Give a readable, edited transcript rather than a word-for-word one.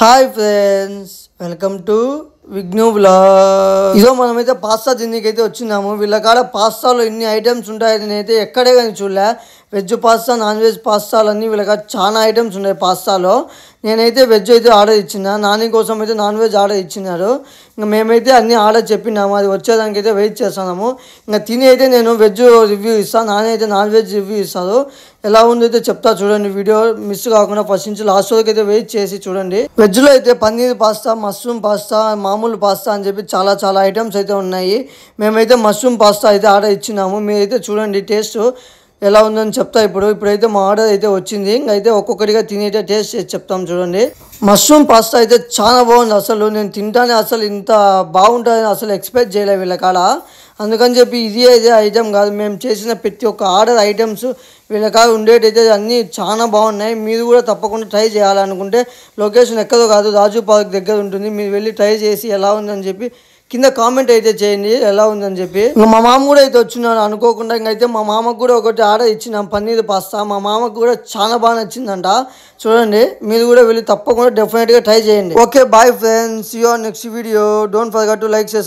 Hi friends, welcome to Vighnu vlog. ఇదో మనమైతే pasta తిన్నీకైతే వచ్చినాము. వీళ్ళ కాడ పాస్తాలో ఇన్ని ఐటమ్స్ ఉంటాయని నేనైతే ఎక్కడే కానీ చూడలే. వెజ్ పాస్తా, నాన్ వెజ్ పాస్తాలు అన్నీ వీళ్ళ కాడ చాలా ఐటమ్స్ ఉన్నాయి పాస్తాలో. నేనైతే వెజ్ అయితే ఆర్డర్ ఇచ్చిన, నాని కోసం అయితే నాన్ వెజ్ ఆర్డర్ ఇచ్చినారు. ఇంకా మేమైతే అన్నీ ఆర్డర్ చెప్పినాము, అది వచ్చేదానికైతే వెయిట్ చేస్తున్నాము. ఇంకా తిని అయితే నేను వెజ్ రివ్యూ ఇస్తాను, నాని అయితే నాన్ వెజ్ రివ్యూ ఇస్తారు. ఎలా ఉందో అయితే చెప్తా చూడండి. వీడియో మిస్ కాకుండా ఫస్ట్ నుంచి లాస్ట్ వరకు అయితే వెయిట్ చేసి చూడండి. వెజ్లో అయితే పన్నీర్ పాస్తా, మష్రూమ్ పాస్తా, మామూలు పాస్తా అని చెప్పి చాలా చాలా ఐటమ్స్ అయితే ఉన్నాయి. మేమైతే మష్రూమ్ పాస్తా అయితే ఆర్డర్ ఇచ్చినాము. మీరైతే చూడండి టేస్ట్ ఎలా ఉందని చెప్తా. ఇప్పుడైతే మా ఆర్డర్ అయితే వచ్చింది. ఇంకైతే ఒక్కొక్కటిగా తినేటే టేస్ట్ చేసి చెప్తాం చూడండి. మష్రూమ్ పాస్తా అయితే చాలా బాగుంది. అసలు నేను తింటానే అసలు ఇంత బాగుంటుందని అసలు ఎక్స్పెక్ట్ చేయలేదు వీళ్ళ కాడ. అందుకని చెప్పి ఇది అయితే ఐటమ్ కాదు, మేము చేసిన ప్రతి ఒక్క ఆర్డర్ ఐటమ్స్ వీళ్ళ కాడ ఉండేటైతే అన్నీ చాలా బాగున్నాయి. మీరు కూడా తప్పకుండా ట్రై చేయాలనుకుంటే లొకేషన్ ఎక్కడో కాదు, రాజు పార్క్ దగ్గర ఉంటుంది. మీరు వెళ్ళి ట్రై చేసి ఎలా ఉందని చెప్పి కింద కామెంట్ అయితే చేయండి ఎలా ఉందని చెప్పి. ఇంకా మా మామ కూడా అయితే వచ్చినాడు అనుకోకుండా. ఇంకైతే మా మామకు కూడా ఒకటి ఆర్డర్ ఇచ్చినాం, పన్నీర్ పాస్తా. మా మామకు కూడా చాలా బాగా నచ్చిందంట. చూడండి, మీరు కూడా వెళ్ళి తప్పకుండా డెఫినెట్గా ట్రై చేయండి. Okay, bye friends, see you on next video. Don't forget to like, share,